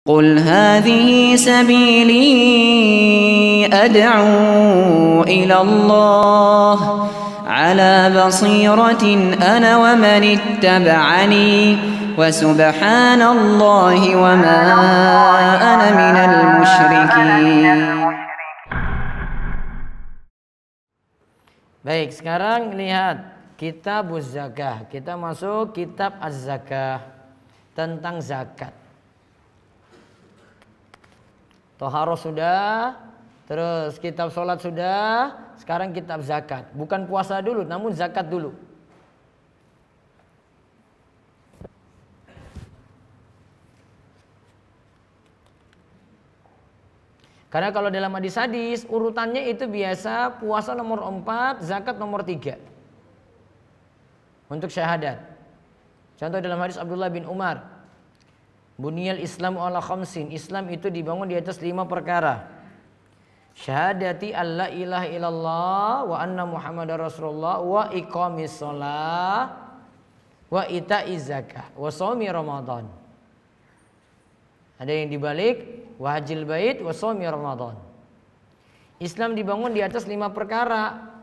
قل هذه سبيلي أدعو إلى الله على بصيرة أنا ومن اتبعني وسبحان الله وما أنا من المشركين. Baik, sekarang lihat kitab Az-Zakah. Kita masuk kitab Az-Zakah tentang zakat. Toharoh sudah, terus kitab sholat sudah, sekarang kitab zakat. Bukan puasa dulu, namun zakat dulu. Karena kalau dalam hadis-hadis urutannya itu biasa puasa nomor 4, zakat nomor 3 untuk syahadat. Contoh dalam hadis Abdullah bin Umar, Buniyal Islamu ala khamsin, Islam itu dibangun di atas 5 perkara. Syahadati alla ilaha illallah wa anna muhammadar rasulullah wa iqamis shalah wa ita'iz zakah wa shaumi ramadan. Ada yang dibalik wa hajjil bait wa shaumi ramadan. Islam dibangun di atas 5 perkara.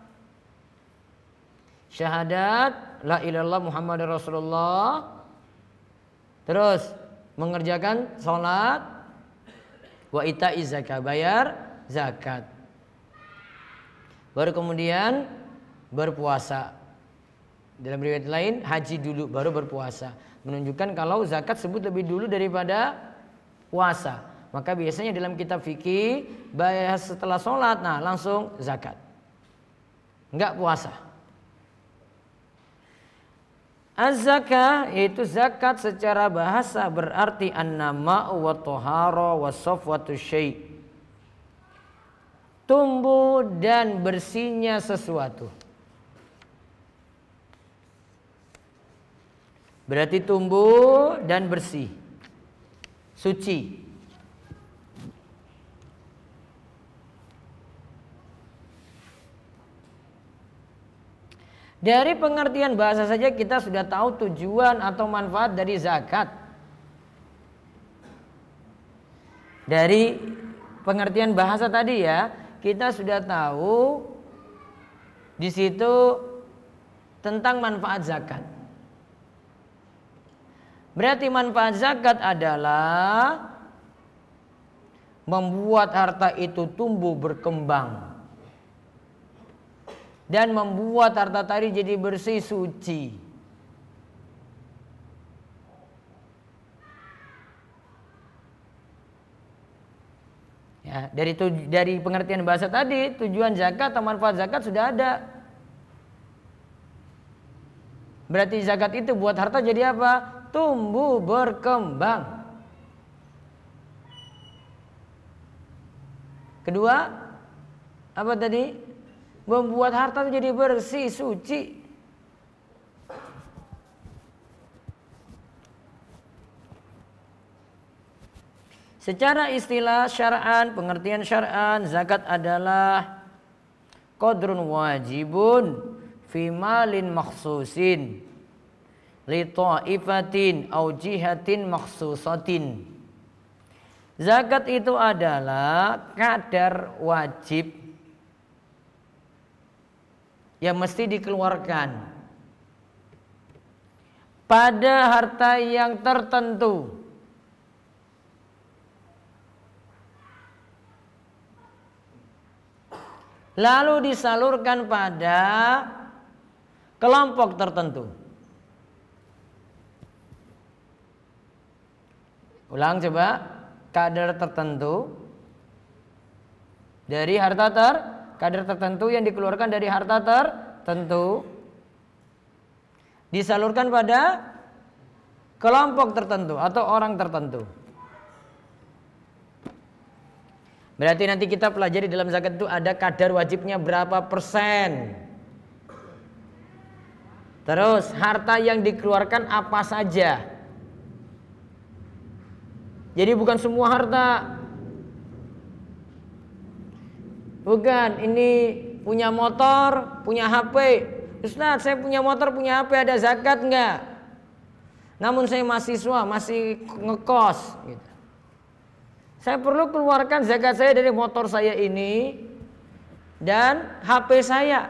Syahadat la ilaha illallah muhammadar rasulullah. Terus mengerjakan sholat, wa ita'iz zakat, bayar zakat. Baru kemudian berpuasa. Dalam riwayat lain haji dulu baru berpuasa. Menunjukkan kalau zakat sebut lebih dulu daripada puasa. Maka biasanya dalam kitab fikih bayar setelah sholat, nah langsung zakat. Enggak puasa. Az-zakah yaitu zakat secara bahasa berarti an-nama'u wa tahara wa safwatu syai'. Tumbuh dan bersihnya sesuatu. Berarti tumbuh dan bersih. Suci. Dari pengertian bahasa saja kita sudah tahu tujuan atau manfaat dari zakat. Dari pengertian bahasa tadi ya, kita sudah tahu di situ tentang manfaat zakat. Berarti manfaat zakat adalah membuat harta itu tumbuh berkembang. Dan membuat harta tadi jadi bersih suci. Ya, dari pengertian bahasa tadi, tujuan zakat atau manfaat zakat sudah ada. Berarti zakat itu buat harta jadi apa? Tumbuh berkembang. Kedua, apa tadi? Membuat harta jadi bersih, suci. Secara istilah syar'an, pengertian syar'an, zakat adalah qadrun wajibun fi malin makhsusin li ta'ifatin au jihatin makhsusatin. Zakat itu adalah kadar wajib yang mesti dikeluarkan pada harta yang tertentu. Lalu disalurkan pada kelompok tertentu. Ulang coba, kadar tertentu dari harta kadar tertentu yang dikeluarkan dari harta tertentu disalurkan pada kelompok tertentu atau orang tertentu. Berarti nanti kita pelajari dalam zakat itu ada kadar wajibnya berapa persen. Terus harta yang dikeluarkan apa saja. Jadi bukan semua harta. Bukan, ini punya motor, punya HP. Ustaz, saya punya motor, punya HP, ada zakat enggak? Namun saya mahasiswa, masih ngekos gitu. Saya perlu keluarkan zakat saya dari motor saya ini dan HP saya.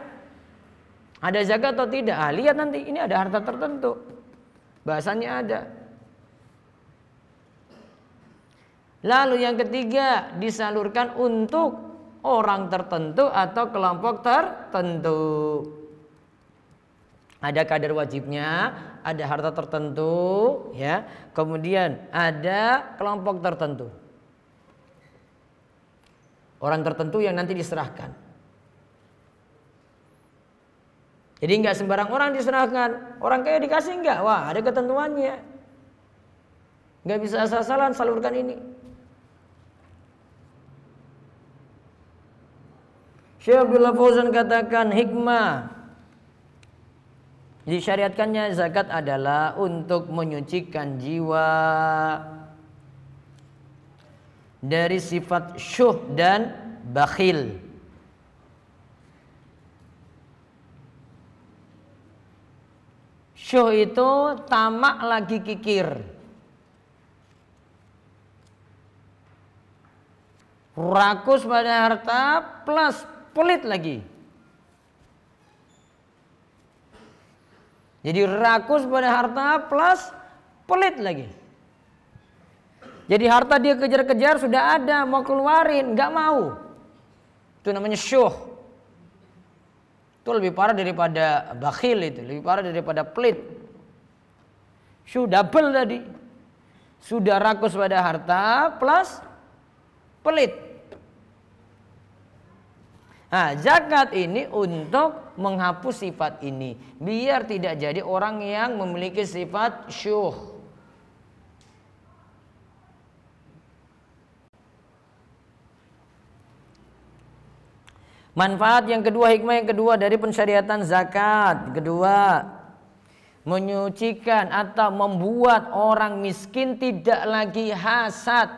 Ada zakat atau tidak? Lihat nanti, ini ada harta tertentu. Bahasannya ada. Lalu yang ketiga, disalurkan untuk orang tertentu atau kelompok tertentu. Ada kadar wajibnya, ada harta tertentu, ya. Kemudian ada kelompok tertentu. Orang tertentu yang nanti diserahkan. Jadi nggak sembarang orang diserahkan. Orang kaya dikasih nggak? Wah, ada ketentuannya. Nggak bisa asal-asalan salurkan ini. Syekh Abdullah Fauzan katakan hikmah disyariatkannya zakat adalah untuk menyucikan jiwa dari sifat syuh dan bakhil. Syuh itu tamak lagi kikir. Rakus pada harta plus pelit lagi. Jadi rakus pada harta plus pelit lagi. Jadi harta dia kejar-kejar sudah ada, mau keluarin, nggak mau. Itu namanya syuh. Itu lebih parah daripada bakhil itu, lebih parah daripada pelit. Syuh double tadi. Sudah rakus pada harta plus pelit. Nah, zakat ini untuk menghapus sifat ini, biar tidak jadi orang yang memiliki sifat syuh. Manfaat yang kedua, hikmah yang kedua dari pensyariatan zakat, kedua, menyucikan atau membuat orang miskin tidak lagi hasad.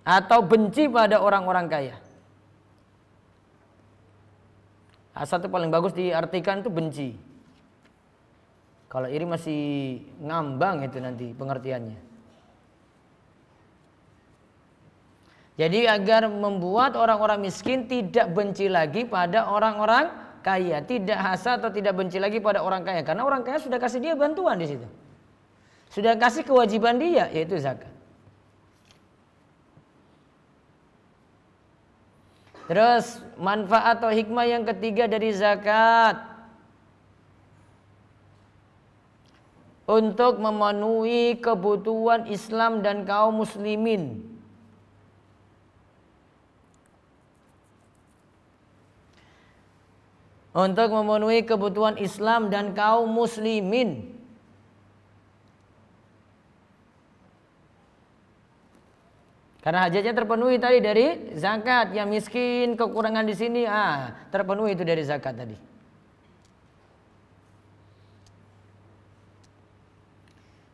Atau benci pada orang-orang kaya. Hasad itu paling bagus diartikan itu benci. Kalau iri masih ngambang itu nanti pengertiannya. Jadi agar membuat orang-orang miskin tidak benci lagi pada orang-orang kaya, tidak hasad atau tidak benci lagi pada orang kaya, karena orang kaya sudah kasih dia bantuan di situ. Sudah kasih kewajiban dia, yaitu zakat. Terus manfaat atau hikmah yang ketiga dari zakat, untuk memenuhi kebutuhan Islam dan kaum muslimin. Untuk memenuhi kebutuhan Islam dan kaum muslimin. Karena hajatnya terpenuhi tadi dari zakat, yang miskin kekurangan di sini, terpenuhi itu dari zakat tadi.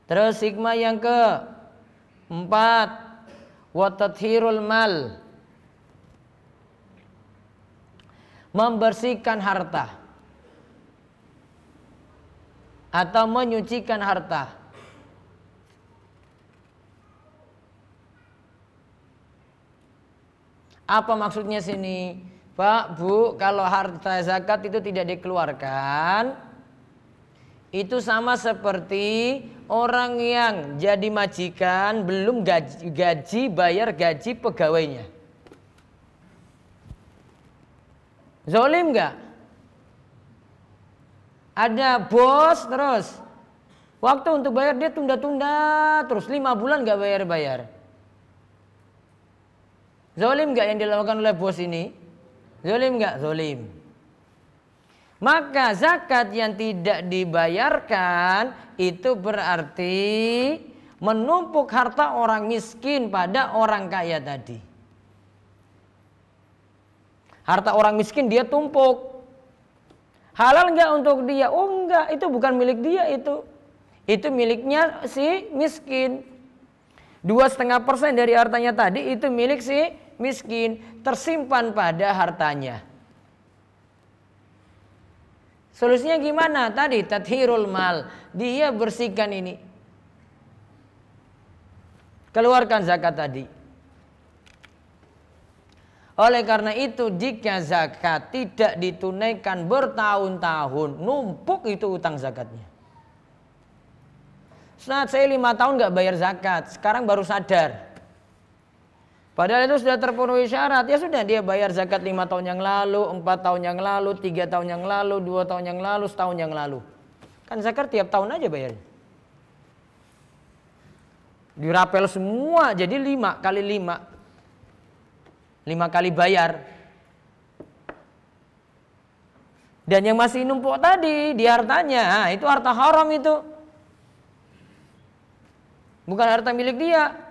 Terus hikmah yang keempat, wa tathhirul mal, membersihkan harta atau menyucikan harta. Apa maksudnya sini? Pak, Bu, kalau harta zakat itu tidak dikeluarkan, itu sama seperti orang yang jadi majikan belum bayar gaji pegawainya. Zolim nggak? Ada bos terus, waktu untuk bayar dia tunda-tunda terus 5 bulan nggak bayar-bayar. Zolim nggak yang dilakukan oleh bos ini? Zolim nggak? Zolim. Maka zakat yang tidak dibayarkan itu berarti menumpuk harta orang miskin pada orang kaya tadi. Harta orang miskin dia tumpuk. Halal nggak untuk dia? Oh enggak, itu bukan milik dia itu. Itu miliknya si miskin. 2,5% dari hartanya tadi itu milik si miskin, tersimpan pada hartanya. Solusinya gimana? Tadi tathirul mal, dia bersihkan ini. Keluarkan zakat tadi. Oleh karena itu jika zakat tidak ditunaikan bertahun-tahun, numpuk itu utang zakatnya. Saat saya 5 tahun nggak bayar zakat, sekarang baru sadar. Padahal itu sudah terpenuhi syarat, ya sudah dia bayar zakat 5 tahun yang lalu, 4 tahun yang lalu, 3 tahun yang lalu, 2 tahun yang lalu, setahun yang lalu. Kan zakat tiap tahun aja bayarnya. Dirapel semua jadi 5 kali 5. 5 kali bayar. Dan yang masih numpuk tadi di hartanya, itu harta haram itu. Bukan harta milik dia.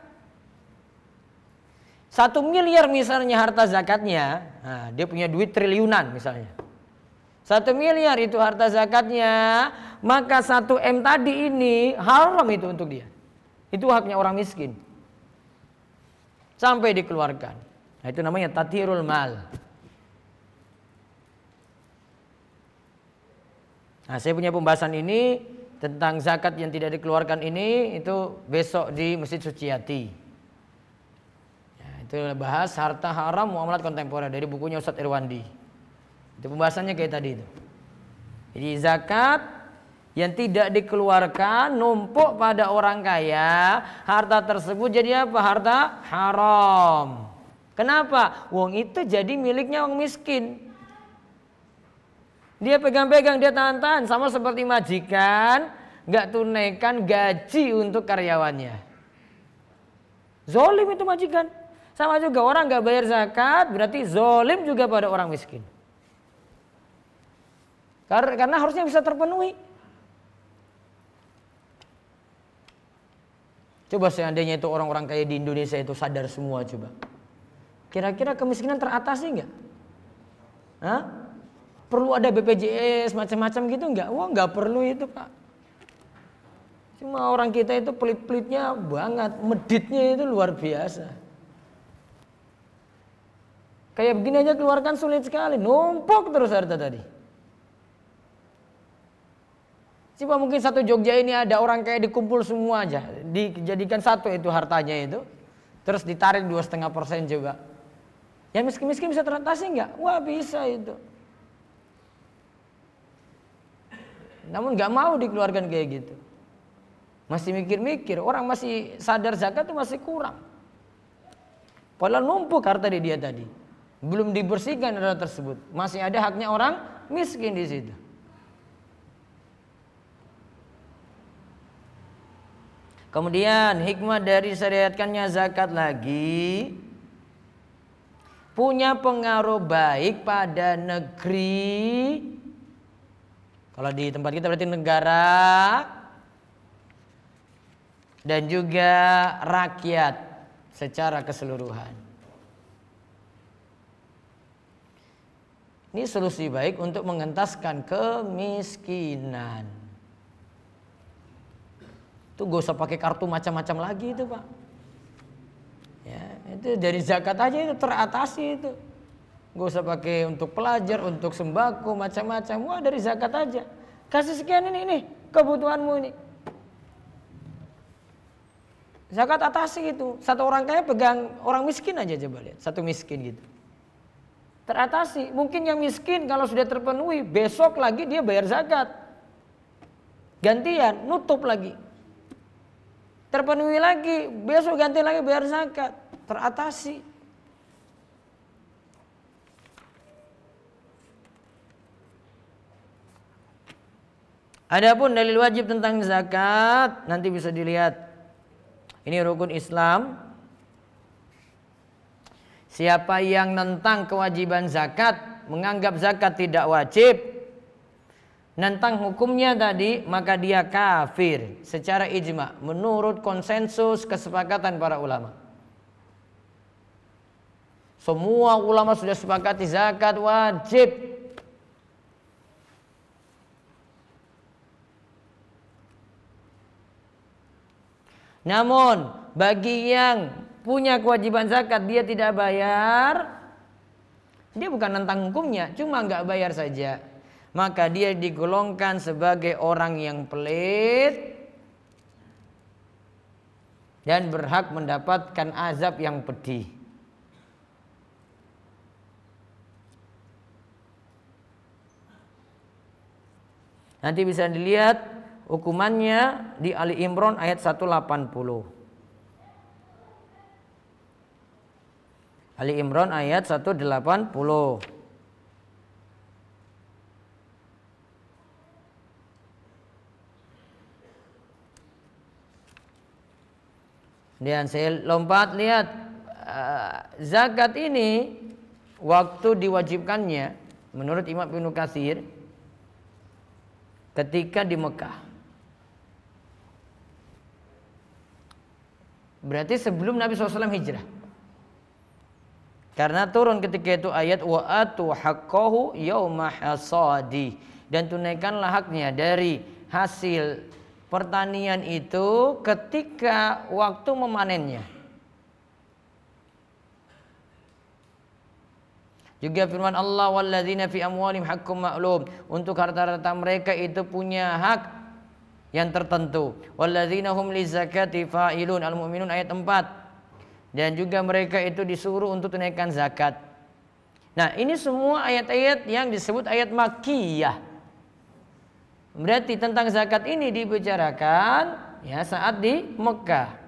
1 miliar misalnya harta zakatnya, nah, dia punya duit triliunan misalnya. 1 miliar itu harta zakatnya, maka 1 M tadi ini haram itu untuk dia. Itu haknya orang miskin. Sampai dikeluarkan. Nah, itu namanya tathirul mal. Nah, saya punya pembahasan ini tentang zakat yang tidak dikeluarkan ini itu besok di Masjid Suciati. Itu bahas harta haram muamalat kontemporer dari bukunya Ustadz Irwandi. Itu pembahasannya kayak tadi itu. Jadi zakat yang tidak dikeluarkan numpuk pada orang kaya, harta tersebut jadi apa? Harta haram. Kenapa? Wong itu jadi miliknya orang miskin. Dia pegang-pegang, dia tahan-tahan, sama seperti majikan nggak tunaikan gaji untuk karyawannya. Zolim itu majikan. Sama juga orang nggak bayar zakat berarti zolim juga pada orang miskin. Karena harusnya bisa terpenuhi. Coba seandainya itu orang-orang kaya di Indonesia itu sadar semua coba. Kira-kira kemiskinan teratasi nggak? Hah? Perlu ada BPJS macam-macam gitu nggak? Wah nggak perlu itu Pak. Cuma orang kita itu pelit-pelitnya banget, meditnya itu luar biasa. Kayak begini aja keluarkan sulit sekali, numpuk terus harta tadi. Coba mungkin satu Jogja ini ada orang kayak dikumpul semua aja, dijadikan satu itu hartanya itu, terus ditarik 2,5% coba. Ya miskin-miskin bisa teratasi nggak? Wah bisa itu. Namun nggak mau dikeluarkan kayak gitu. Masih mikir-mikir, orang masih sadar zakat itu masih kurang. Padahal numpuk harta di dia tadi. Belum dibersihkan harta tersebut, masih ada haknya orang miskin di situ. Kemudian hikmah dari syariatkannya zakat lagi punya pengaruh baik pada negeri. Kalau di tempat kita berarti negara dan juga rakyat secara keseluruhan. Ini solusi baik untuk mengentaskan kemiskinan. Itu gak usah pakai kartu macam-macam lagi itu Pak. Ya, itu dari zakat aja itu teratasi itu. Gak usah pakai untuk pelajar, untuk sembako macam-macam. Wah dari zakat aja. Kasih sekian ini kebutuhanmu ini. Zakat atasi itu. Satu orang kaya pegang orang miskin aja coba lihat. Satu miskin gitu. Teratasi. Mungkin yang miskin kalau sudah terpenuhi besok lagi dia bayar zakat. Gantian, nutup lagi. Terpenuhi lagi, besok ganti lagi bayar zakat. Teratasi. Adapun dalil wajib tentang zakat nanti bisa dilihat. Ini rukun Islam. Siapa yang nentang kewajiban zakat, menganggap zakat tidak wajib, nentang hukumnya tadi, maka dia kafir secara ijma menurut konsensus kesepakatan para ulama. Semua ulama sudah sepakati zakat wajib. Namun bagi yang punya kewajiban zakat dia tidak bayar, dia bukan nentang hukumnya, cuma nggak bayar saja. maka dia digolongkan sebagai orang yang pelit dan berhak mendapatkan azab yang pedih. Nanti bisa dilihat hukumannya di Ali Imran ayat 180. Ali Imran ayat 180. Dan saya lompat lihat zakat ini waktu diwajibkannya menurut Imam Ibnu Katsir ketika di Mekah. Berarti sebelum Nabi SAW hijrah. Karena turun ketika itu ayat wa atu haqqahu yauma hasadi, dan tunaikanlah haknya dari hasil pertanian itu ketika waktu memanennya. Juga firman Allah walladzina fi amwalihim haqqum ma'lum, untuk harta-harta mereka itu punya hak yang tertentu. Walladzina hum lizakati fa'ilun, Al-Mu'minun ayat 4. Dan juga mereka itu disuruh untuk tunaikan zakat. Nah, ini semua ayat-ayat yang disebut ayat Makkiyah. Berarti tentang zakat ini dibicarakan ya saat di Mekah.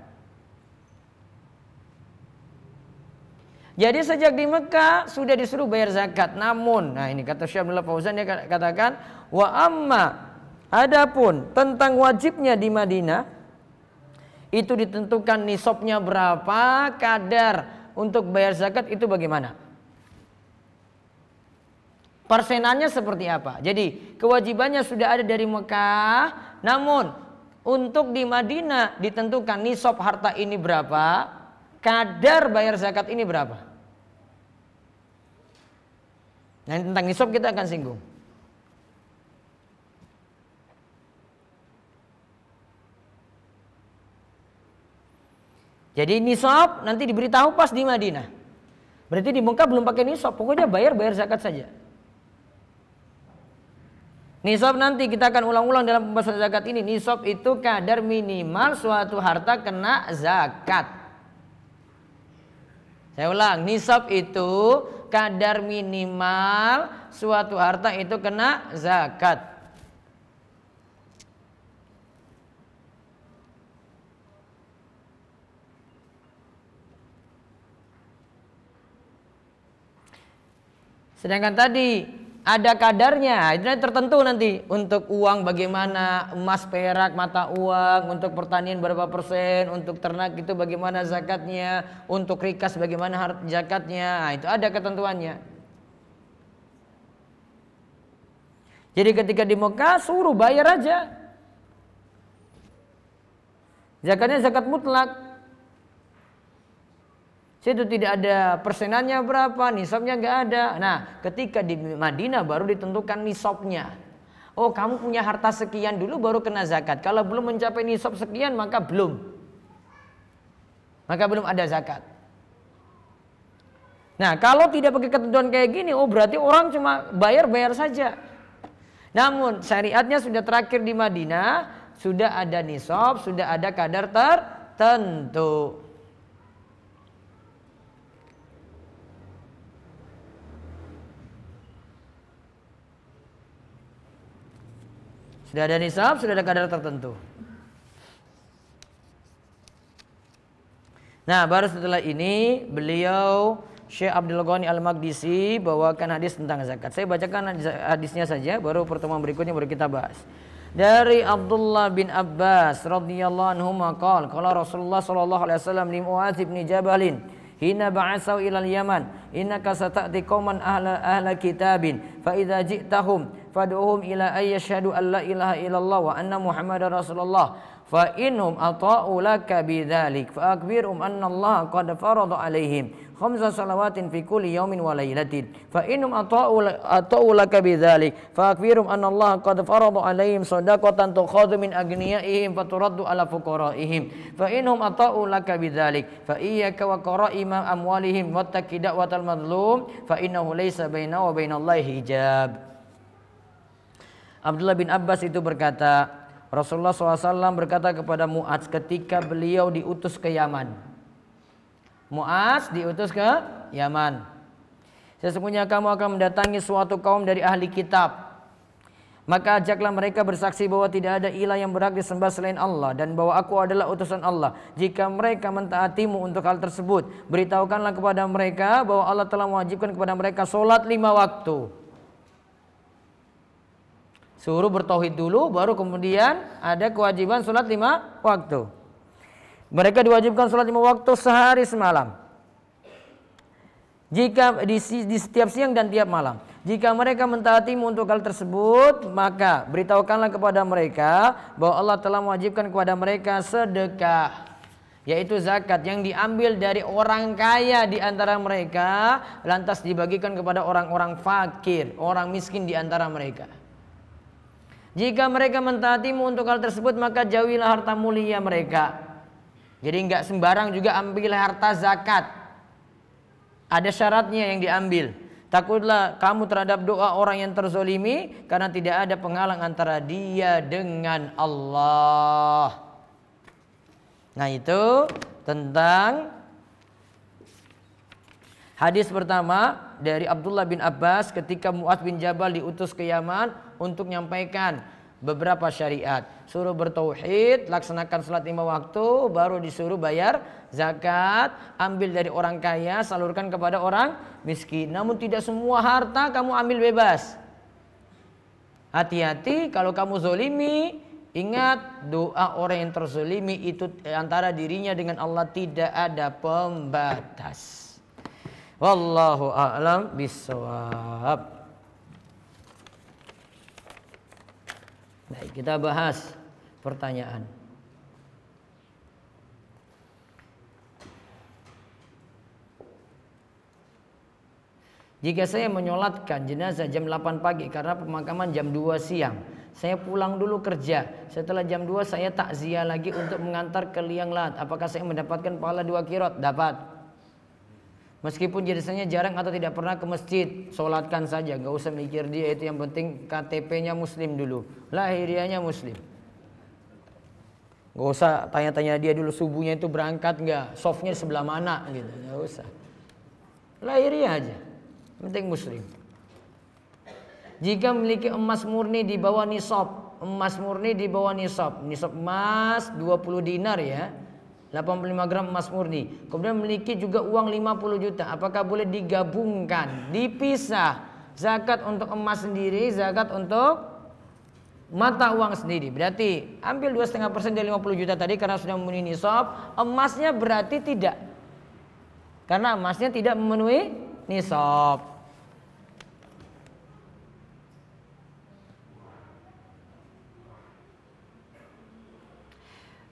Jadi sejak di Mekah sudah disuruh bayar zakat. Namun, nah ini kata Syekh Abdullah Fauzan, dia katakan wa amma, adapun tentang wajibnya di Madinah itu ditentukan nisabnya berapa, kadar untuk bayar zakat itu bagaimana, persenannya seperti apa. Jadi kewajibannya sudah ada dari Mekah, namun untuk di Madinah ditentukan nisab harta ini berapa, kadar bayar zakat ini berapa. Nah, tentang nisab kita akan singgung. Jadi nisab nanti diberitahu pas di Madinah. Berarti di Mekah belum pakai nisab, pokoknya bayar zakat saja. Nisab nanti kita akan ulang-ulang dalam pembahasan zakat ini. Nisab itu kadar minimal suatu harta kena zakat. Saya ulang, nisab itu kadar minimal suatu harta itu kena zakat. Sedangkan tadi ada kadarnya, itu tertentu nanti. Untuk uang bagaimana, emas, perak, mata uang, untuk pertanian berapa persen, untuk ternak itu bagaimana zakatnya, untuk rikas bagaimana zakatnya, nah, itu ada ketentuannya. Jadi ketika di Mekah suruh bayar aja. Zakatnya zakat mutlak. Itu tidak ada persenannya berapa, nisabnya nggak ada. Nah, ketika di Madinah baru ditentukan nisabnya. Oh, kamu punya harta sekian dulu baru kena zakat. Kalau belum mencapai nisab sekian maka belum ada zakat. Nah, kalau tidak pakai ketentuan kayak gini, oh berarti orang cuma bayar saja. Namun syariatnya sudah terakhir di Madinah, sudah ada nisab, sudah ada kadar tertentu. Sudah ada nisab, sudah ada kadar tertentu. Nah, baru setelah ini beliau Syekh Abdul Ghani Al-Maqdisi bawakan hadis tentang zakat. Saya bacakan hadisnya saja, baru pertemuan berikutnya baru kita bahas. Dari Abdullah bin Abbas radhiyallahu anhu maqal qala Rasulullah sallallahu alaihi wasallam li Muadz bin Jabalin hina ba'asau ilal Yaman innaka sata'ti qauman ahla kitabin fa idza ji'tahum fad'uhum ila ay yashhadu an la ilaha illallah wa anna muhammadar rasulullah fa innahum ata'u laka bidzalik fa akbirhum anna Allah qad farada alaihim khamsa salawatin fi kulli yawmin wa lailatin fa innahum ata'u laka bidzalik fa akbirhum anna Allah qad farada alaihim shadaqatan tukhadhu min agniyaihim faturaddu ala fuqaraihim fa innahum ata'u laka bidzalik fa iyyaka wa qara'ima amwalihim wattaqi da'watal madlum fa innahu laysa bainahu wa bainallahi hijab. Abdullah bin Abbas itu berkata, Rasulullah SAW berkata kepada Mu'adz ketika beliau diutus ke Yaman. Mu'adz diutus ke Yaman. Sesungguhnya kamu akan mendatangi suatu kaum dari ahli kitab. Maka ajaklah mereka bersaksi bahwa tidak ada ilah yang berhak disembah selain Allah dan bahwa aku adalah utusan Allah. Jika mereka mentaatimu untuk hal tersebut, beritahukanlah kepada mereka bahwa Allah telah mewajibkan kepada mereka sholat 5 waktu. Suruh bertauhid dulu, baru kemudian ada kewajiban sholat 5 waktu. Mereka diwajibkan sholat 5 waktu sehari semalam. Jika di setiap siang dan tiap malam. Jika mereka mentaatimu untuk hal tersebut, maka beritahukanlah kepada mereka bahwa Allah telah mewajibkan kepada mereka sedekah, yaitu zakat yang diambil dari orang kaya di antara mereka, lantas dibagikan kepada orang-orang fakir, orang miskin di antara mereka. Jika mereka mentaatimu untuk hal tersebut, maka jauhilah harta mulia mereka. Jadi enggak sembarang juga ambil harta zakat. Ada syaratnya yang diambil. Takutlah kamu terhadap doa orang yang terzolimi, karena tidak ada penghalang antara dia dengan Allah. Nah, itu tentang hadis pertama dari Abdullah bin Abbas ketika Mu'adz bin Jabal diutus ke Yaman untuk menyampaikan beberapa syariat. Suruh bertauhid, laksanakan salat 5 waktu, baru disuruh bayar zakat, ambil dari orang kaya, salurkan kepada orang miskin. Namun tidak semua harta kamu ambil bebas. Hati-hati kalau kamu zolimi, ingat doa orang yang terzolimi itu antara dirinya dengan Allah tidak ada pembatas. Wallahu a'lam bishawab. Baik, kita bahas pertanyaan. Jika saya menyolatkan jenazah jam 8 pagi karena pemakaman jam 2 siang, saya pulang dulu kerja. Setelah jam 2 saya takziah lagi untuk mengantar ke liang lahat. Apakah saya mendapatkan pahala 2 qiraat? Dapat. Meskipun jenazahnya jarang atau tidak pernah ke masjid, sholatkan saja, gak usah mikir dia, itu yang penting KTP-nya muslim dulu, lahiriahnya muslim. Gak usah tanya-tanya dia dulu subuhnya itu berangkat gak, softnya sebelah mana gitu, gak usah. Lahiriah aja, penting muslim. Jika memiliki emas murni di bawah nisab, nisab emas 20 dinar ya, 85 gram emas murni. Kemudian memiliki juga uang 50 juta. Apakah boleh digabungkan, dipisah? Zakat untuk emas sendiri, zakat untuk mata uang sendiri. Berarti ambil 2,5% dari 50 juta tadi karena sudah memenuhi nisab. Emasnya berarti tidak, karena emasnya tidak memenuhi nisab.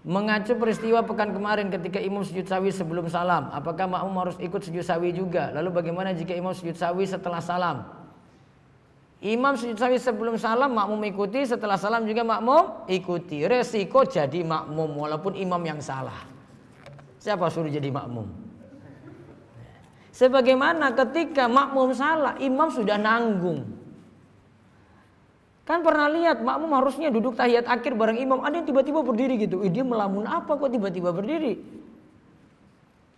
Mengacu peristiwa pekan kemarin ketika imam sujud sawi sebelum salam, apakah makmum harus ikut sujud sawi juga? Lalu bagaimana jika imam sujud sawi setelah salam? Imam sujud sawi sebelum salam makmum ikuti, setelah salam juga makmum ikuti. Resiko jadi makmum walaupun imam yang salah. Siapa suruh jadi makmum? Sebagaimana ketika makmum salah, imam sudah nanggung. Kan pernah lihat makmum harusnya duduk tahiyat akhir bareng imam, ada yang tiba-tiba berdiri gitu. Dia melamun apa kok tiba-tiba berdiri?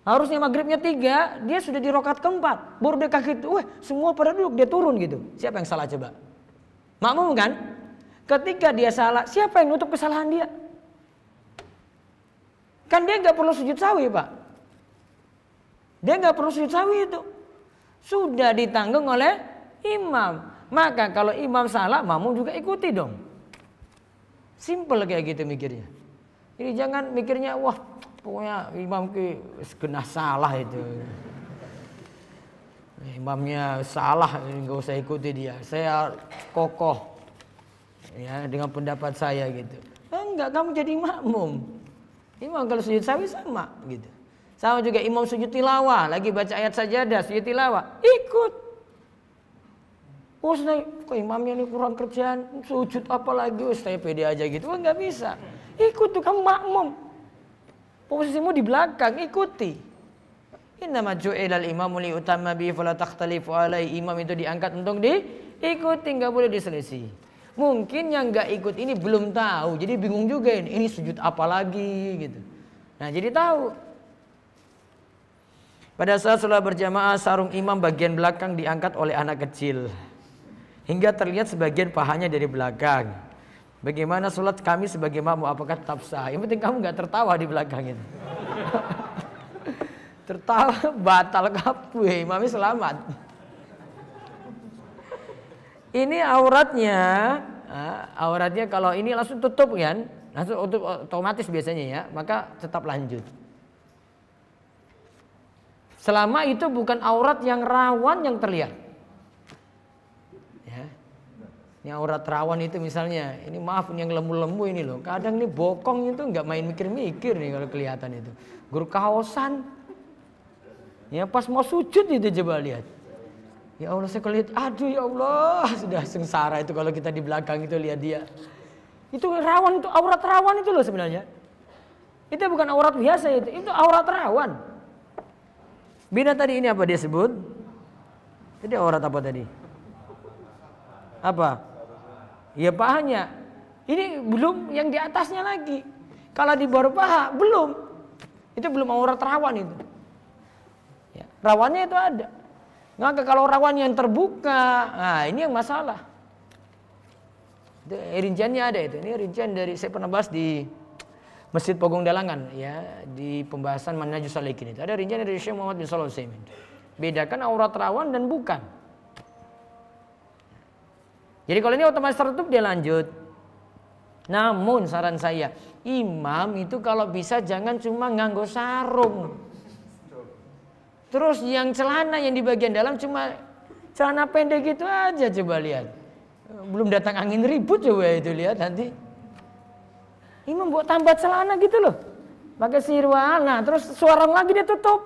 Harusnya maghribnya 3, dia sudah di rakaat keempat, baru dia kaget, semua pada duduk, dia turun gitu. Siapa yang salah coba? Makmum kan? Ketika dia salah, siapa yang nutup kesalahan dia? Kan dia nggak perlu sujud sawi, Pak. Dia nggak perlu sujud sawi itu, sudah ditanggung oleh imam. Maka kalau imam salah, makmum juga ikuti dong. Simple kayak gitu mikirnya. Jadi jangan mikirnya, wah pokoknya imam ke kena salah itu. Imamnya salah, nggak usah ikuti dia. Saya kokoh ya dengan pendapat saya gitu. Enggak, kamu jadi makmum. Imam kalau sujud sawi sama gitu. Sama juga imam sujud tilawah, lagi baca ayat sajadah, sujud tilawah, ikut. Kok imamnya ini kurang kerjaan, sujud apa lagi, saya pede aja gitu. Nggak bisa, ikut tuh, kamu makmum, posisimu di belakang, ikuti. Innama ju'ilal imamu liutamma bihi fala takhtalifu alaihi. Imam itu diangkat untuk diikuti, nggak boleh diselisih. Mungkin yang nggak ikut ini belum tahu, jadi bingung juga ini sujud apa lagi gitu. Nah jadi tahu. Pada saat sholat berjamaah, sarung imam bagian belakang diangkat oleh anak kecil hingga terlihat sebagian pahanya dari belakang. Bagaimana sholat kami sebagai makmum? Apakah tetap sah? Yang penting kamu nggak tertawa di belakang itu. Tertawa batal kabeh, imamnya selamat. Ini auratnya, auratnya kalau ini langsung tutup kan, langsung otomatis biasanya ya, maka tetap lanjut. Selama itu bukan aurat yang rawan yang terlihat. Ya. Ini aurat rawan itu misalnya, ini maaf yang lembu-lembu ini loh, kadang nih bokong itu nggak main mikir-mikir nih kalau kelihatan itu. Guru kaosan, ya pas mau sujud itu coba lihat. Ya Allah saya lihat, aduh ya Allah sudah sengsara itu kalau kita di belakang itu lihat dia. Itu rawan, itu aurat rawan itu loh sebenarnya. Itu bukan aurat biasa itu aurat rawan. Bina tadi ini apa dia sebut? Jadi aurat apa tadi? Apa? Ya pahanya. Ini belum yang di atasnya lagi. Kalau di bawah paha belum. Itu belum aurat rawan itu. Ya, rawannya itu ada. Maka kalau rawan yang terbuka, nah ini yang masalah. Itu rinciannya ada itu. Ini rincian dari saya pernah bahas di Masjid Pogong Dalangan ya, di pembahasan Manhajus Salikin itu. Ada rincian dari Syekh Muhammad bin Shalih Al-Utsaimin. Bedakan aurat rawan dan bukan. Jadi kalau ini otomatis tertutup dia lanjut. Namun saran saya, imam itu kalau bisa jangan cuma nganggo sarung. Terus yang celana yang di bagian dalam cuma celana pendek gitu aja, coba lihat. Belum datang angin ribut coba itu lihat nanti. Imam buat tambah celana gitu loh. Pakai sirwal, nah terus suarang lagi dia tutup.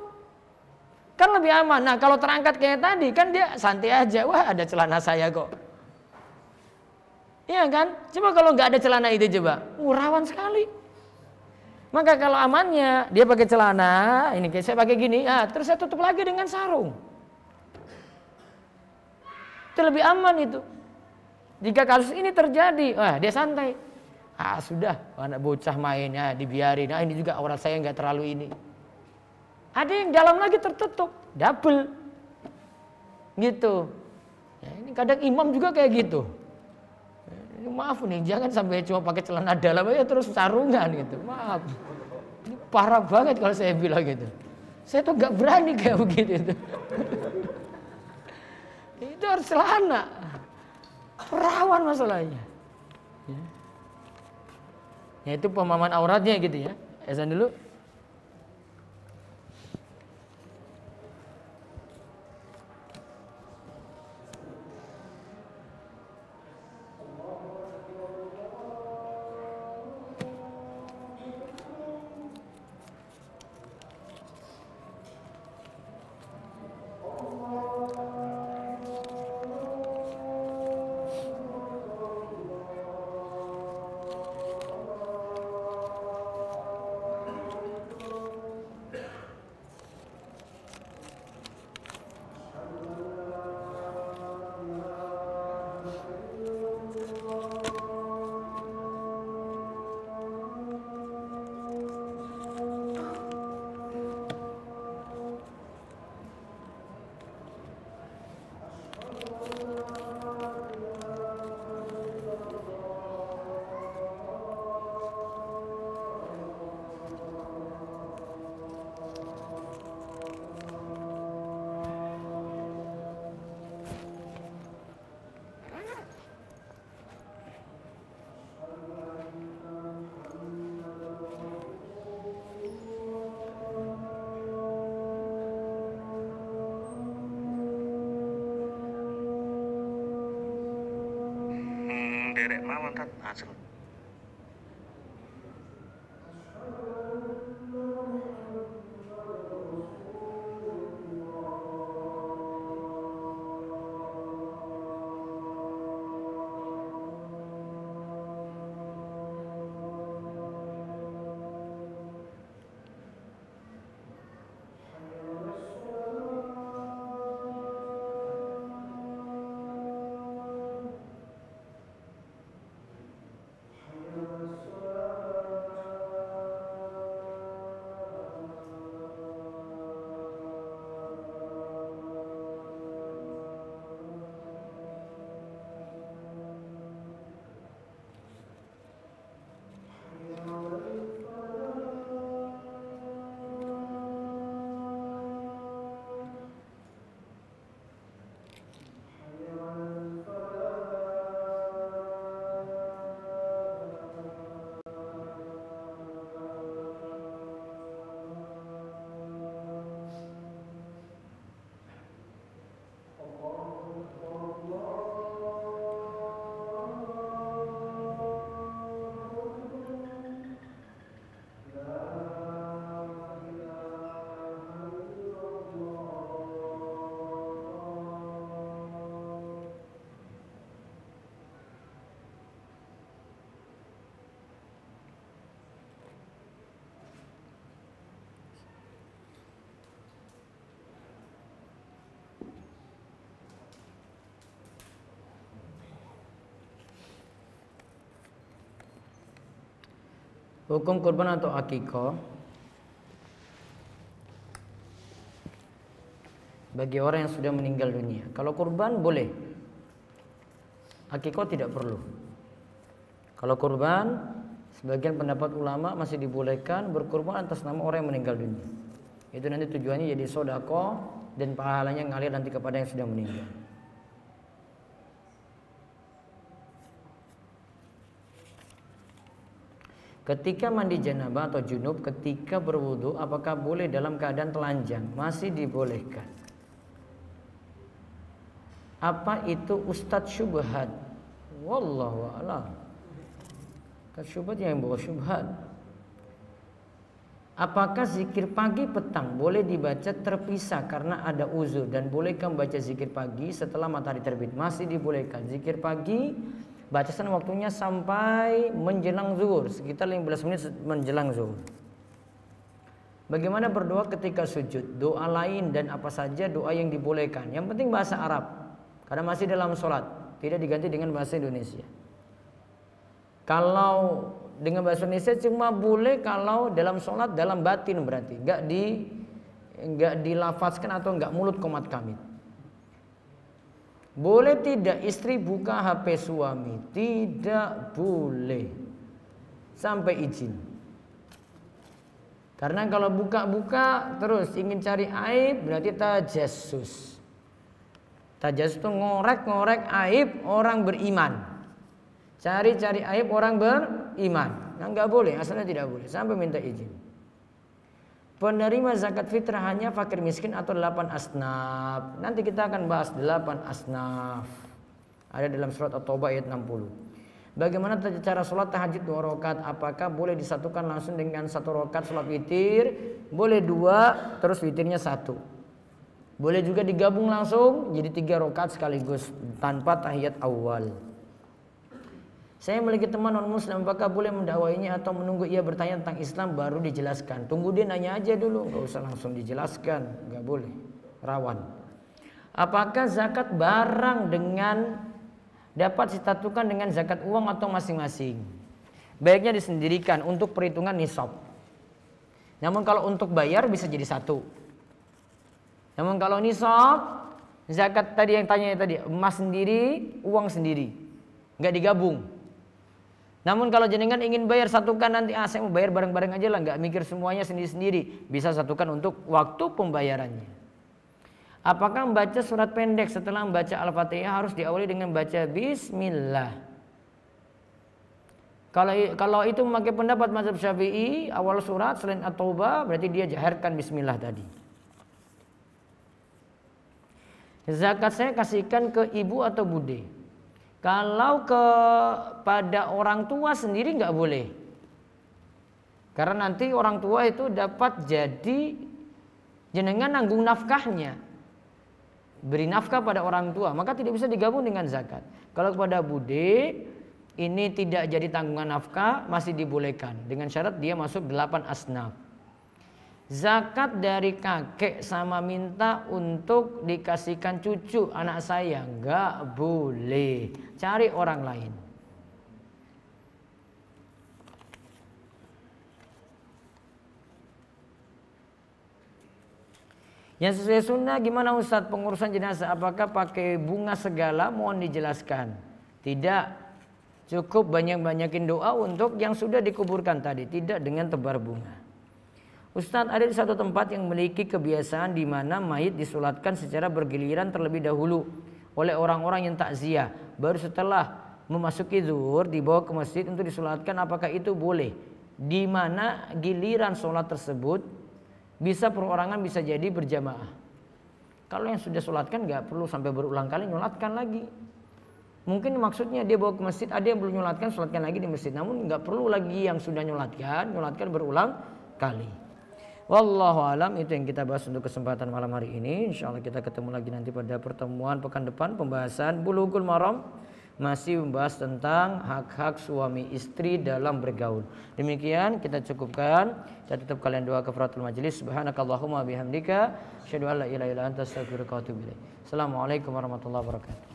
Kan lebih aman. Nah kalau terangkat kayak tadi kan dia santai aja. Wah ada celana saya kok. Iya kan? Coba kalau nggak ada celana itu coba. Rawan sekali. Maka kalau amannya dia pakai celana, ini kayak saya pakai gini, terus saya tutup lagi dengan sarung. Itu lebih aman itu. Jika kasus ini terjadi, dia santai. Sudah, anak bocah main ya dibiarin. Ini juga aurat saya nggak terlalu ini. Ada yang dalam lagi tertutup, double, gitu. Ya, ini kadang imam juga kayak gitu. Maaf nih, jangan sampai cuma pakai celana dalam aja terus sarungan gitu. Maaf, ini parah banget kalau saya bilang gitu. Saya tuh nggak berani kayak begitu. Itu harus celana. Rawan masalahnya. Ya itu pemahaman auratnya gitu ya. Esan dulu. derek mawon tat asal. Hukum kurban atau akikah bagi orang yang sudah meninggal dunia. Kalau kurban boleh, akikah tidak perlu. Kalau kurban, sebagian pendapat ulama masih dibolehkan berkurban atas nama orang yang meninggal dunia. Itu nanti tujuannya jadi sedekah dan pahalanya ngalir nanti kepada yang sudah meninggal. Ketika mandi janabah atau junub, ketika berwudu, apakah boleh dalam keadaan telanjang? Masih dibolehkan. Apa itu Ustadz syubhat? Wallahu a'lam. Ustadz syubhat yang bawa syubhat. Apakah zikir pagi petang boleh dibaca terpisah karena ada uzur, dan bolehkah membaca zikir pagi setelah matahari terbit? Masih dibolehkan. Zikir pagi batasan waktunya sampai menjelang zuhur, sekitar 15 menit menjelang zuhur. Bagaimana berdoa ketika sujud? Doa lain dan apa saja doa yang dibolehkan. Yang penting bahasa Arab, karena masih dalam sholat, tidak diganti dengan bahasa Indonesia. Kalau dengan bahasa Indonesia cuma boleh kalau dalam sholat, dalam batin berarti, nggak dilafazkan atau nggak mulut komat kamit. Boleh tidak istri buka HP suami? Tidak boleh sampai izin. Karena kalau buka-buka terus ingin cari aib berarti tajassus. Tajassus itu ngorek-ngorek aib orang beriman. Cari-cari aib orang beriman. Nah, nggak boleh, asalnya tidak boleh sampai minta izin. Penerima zakat fitrah hanya fakir miskin atau 8 asnaf. Nanti kita akan bahas 8 asnaf. Ada dalam surat At-Taubah ayat 60. Bagaimana cara sholat tahajud 2 rakaat? Apakah boleh disatukan langsung dengan 1 rakaat sholat witir? Boleh 2, terus witirnya 1. Boleh juga digabung langsung jadi 3 rakaat sekaligus tanpa tahiyat awal. Saya memiliki teman non-muslim, apakah boleh mendakwainya atau menunggu ia bertanya tentang Islam baru dijelaskan? Tunggu dia nanya aja dulu, nggak usah langsung dijelaskan, nggak boleh, rawan. Apakah zakat barang dapat disatukan dengan zakat uang atau masing-masing? Baiknya disendirikan untuk perhitungan nisab. Namun kalau untuk bayar bisa jadi satu. Namun kalau nisab, zakat tadi yang tanya tadi, emas sendiri, uang sendiri, nggak digabung. Namun kalau jenengan ingin bayar satukan nanti, saya mau bayar bareng-bareng aja lah, nggak mikir semuanya sendiri-sendiri, bisa satukan untuk waktu pembayarannya. Apakah membaca surat pendek setelah membaca Al-Fatihah harus diawali dengan baca Bismillah? Kalau itu memakai pendapat mazhab Syafi'i, awal surat selain At-Taubah berarti dia jaharkan Bismillah tadi. Zakat saya kasihkan ke ibu atau bude? Kalau kepada orang tua sendiri nggak boleh, karena nanti orang tua itu dapat jadi jenengan nanggung nafkahnya, beri nafkah pada orang tua, maka tidak bisa digabung dengan zakat. Kalau kepada bude ini tidak jadi tanggungan nafkah, masih dibolehkan dengan syarat dia masuk 8 asnaf. Zakat dari kakek sama minta untuk dikasihkan cucu anak saya, nggak boleh. Cari orang lain. Yang sesuai sunnah gimana Ustadz pengurusan jenazah? Apakah pakai bunga segala? Mohon dijelaskan. Tidak, cukup banyak-banyakin doa untuk yang sudah dikuburkan tadi, tidak dengan tebar bunga. Ustadz, ada di satu tempat yang memiliki kebiasaan di mana mayit disolatkan secara bergiliran terlebih dahulu oleh orang-orang yang takziah. Baru setelah memasuki zuhur dibawa ke masjid untuk disolatkan. Apakah itu boleh? Di mana giliran solat tersebut bisa perorangan, bisa jadi berjamaah. Kalau yang sudah solatkan nggak perlu sampai berulang kali nyolatkan lagi. Mungkin maksudnya dia bawa ke masjid, ada yang belum nyolatkan, solatkan lagi di masjid. Namun nggak perlu lagi yang sudah nyolatkan berulang kali. Wallahu alam, itu yang kita bahas untuk kesempatan malam hari ini. Insyaallah kita ketemu lagi nanti pada pertemuan pekan depan, pembahasan Bulughul Maram, masih membahas tentang hak-hak suami istri dalam bergaul. Demikian kita cukupkan. Kita tutup kalian doa kafaratul majelis. Subhanakallahumma bihamdika asyhadu an la ilaha illa anta astaghfiruka wa atubu ilaik. Assalamualaikum warahmatullahi wabarakatuh.